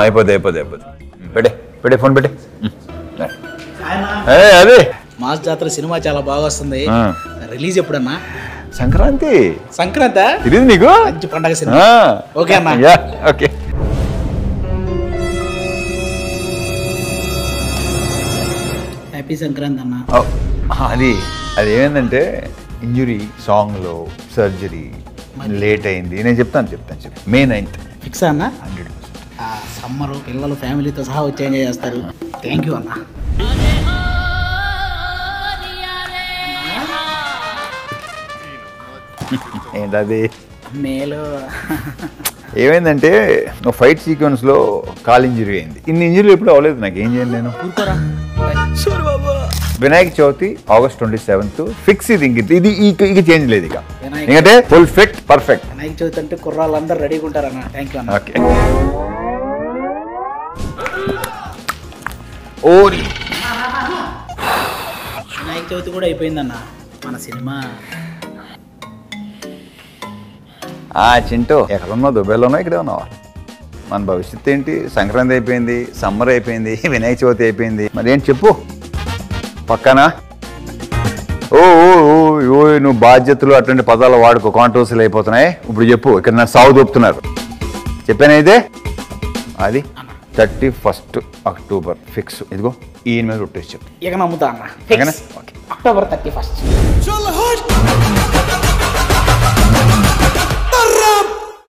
అయిపోద్ది పెట్టే ఫోన్ పెట్టే. అదే మాస్ జాతర సినిమా చాలా బాగా వస్తుంది, రిలీజ్ ఎప్పుడన్నా? సంక్రాంతి. ఇది నీకు మంచి పండగ సినిమా. ఓకే అన్న. ఓకే. హ్యాపీ సంక్రాంతి అన్న. అది ఏమైందంటే ఇంజురీ సాంగ్లో సర్జరీ లేట్ అయింది. నేను చెప్తాను May 9th ఫిక్స్ అన్న. 100%. సమ్మర్ పిల్లలు ఫ్యామిలీతో సహా వచ్చి ఎంజాయ్ చేస్తారు. థ్యాంక్ యూ అన్న. ఏంటది? మేలు ఏమైందంటే ఫైట్ సీక్వెన్స్లో కాల్ ఇంజరీ అయింది. ఇన్ని ఇంజరీలు ఎప్పుడు అవ్వలేదు నాకు. ఏం చేయండి నేను? Vinayaka Chavithi August 27th fix. ఇది ఇక చేంజ్ లేదు. ఇక ఎందుకంటే full fit perfect. Vinayaka Chavithi అంటే కుర్రాళ్ళందరూ రెడీగా ఉంటారన్న. థ్యాంక్ యూ అన్న. ఓకే. ఓరి వినాయక చవితి కూడా అయిపోయిందన్న. మన సినిమా చింటూ ఎక్కడున్నావు? దుబాయ్లోనో ఇక్కడే ఉన్నావా? మన భవిష్యత్తు ఏంటి? సంక్రాంతి అయిపోయింది, సమ్మర్ అయిపోయింది, వినాయక చవితి అయిపోయింది. మరి ఏంటి చెప్పు పక్కనా? నువ్వు బాధ్యతలు అటువంటి పదాలు వాడుకో, కాంట్రవర్సీలు అయిపోతున్నాయి. ఇప్పుడు చెప్పు. ఇక్కడ నా సాగు దొప్పుతున్నారు. చెప్పానైతే అది 31st October ఫిక్స్. ఇదిగో ఈయన మీద రొట్టేసి చెప్పు. ఇక నమ్ముతా అన్న. October 31st.